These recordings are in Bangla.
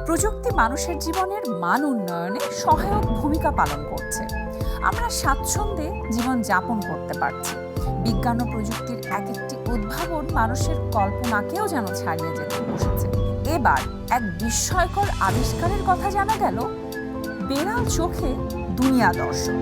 প্রযুক্তি মানুষের জীবনের মান উন্নয়নে সহায়ক ভূমিকা পালন করছে। আমরা স্বাচ্ছন্দ্যে জীবন যাপন করতে পারছি। বিজ্ঞান ও প্রযুক্তির এক একটি উদ্ভাবন মানুষের কল্পনাকেও যেন ছাড়িয়ে যেতে বসেছে। এবার এক বিস্ময়কর আবিষ্কারের কথা জানা গেল, বেড়াল চোখে দুনিয়া দর্শন।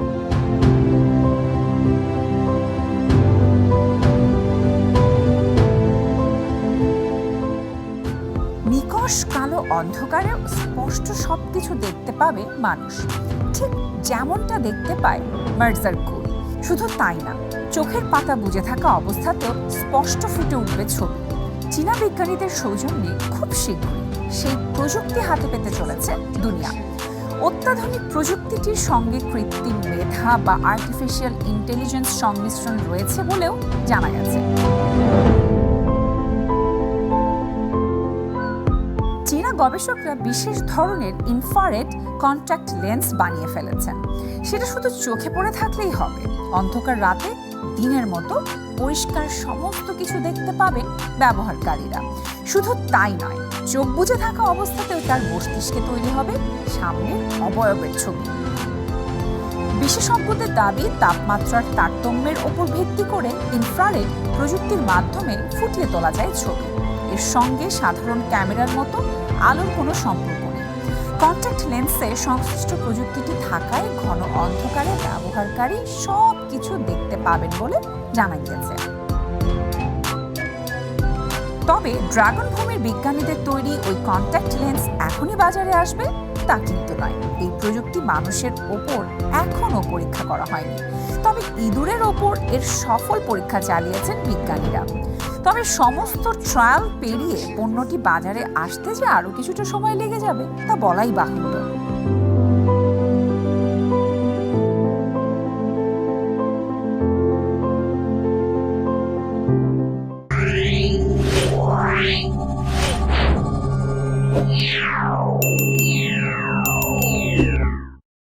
নিকষ কালো অন্ধকারে স্পষ্ট সবকিছু দেখতে পাবে মানুষ, ঠিক যেমনটা দেখতে পায় মার্জার কুল। শুধু তাই না, চোখের পাতা বুজে থাকা অবস্থাতেও স্পষ্ট ফুটে উঠবে ছবি। চীনা বিজ্ঞানীদের সৌজন্যে খুব শীঘ্রই সেই প্রযুক্তি হাতে পেতে চলেছে দুনিয়া। অত্যাধুনিক প্রযুক্তিটির সঙ্গে কৃত্রিম মেধা বা আর্টিফিশিয়াল ইন্টেলিজেন্স সংমিশ্রণ রয়েছে বলেও জানা গেছে। চীনা গবেষকরা বিশেষ ধরনের ইনফ্রারেড কন্ট্যাক্ট লেন্স বানিয়ে ফেলেছেন। সেটা শুধু চোখে পড়ে থাকলেই হবে, অন্ধকার রাতে দিনের মতো পরিষ্কার সমস্ত কিছু দেখতে পাবেন ব্যবহারকারীরা। শুধু তাই নয়, চোখ বুজে থাকা অবস্থাতেও তার মস্তিষ্কে তৈরি হবে সামনের অবয়বের ছবি। বিশেষজ্ঞদের দাবি, তাপমাত্রার তারতম্যের ওপর ভিত্তি করে ইনফ্রারেড প্রযুক্তির মাধ্যমে ফুটিয়ে তোলা যায় ছবি। এর সঙ্গে সাধারণ ক্যামেরার মতো আলোর কোনো সম্পর্ক নেই। কন্ট্যাক্ট লেন্সে সংশ্লিষ্ট প্রযুক্তিটি থাকায় ঘন অন্ধকারে ব্যবহারকারী সব কিছু দেখতে পাবেন বলে জানা গিয়েছে। তবে ড্রাগন ভূমির বিজ্ঞানীদের তৈরি ওই কন্ট্যাক্ট লেন্স এখনই বাজারে আসবে তা কিন্তু নয়। এই প্রযুক্তি মানুষের ওপর এখনও পরীক্ষা করা হয়নি, তবে ইঁদুরের ওপর এর সফল পরীক্ষা চালিয়েছেন বিজ্ঞানীরা। তবে সমস্ত ট্রায়াল পেরিয়ে পণ্যটি বাজারে আসতে যে আরও কিছুটা সময় লেগে যাবে তা বলাই বাহুল্য। Yeah.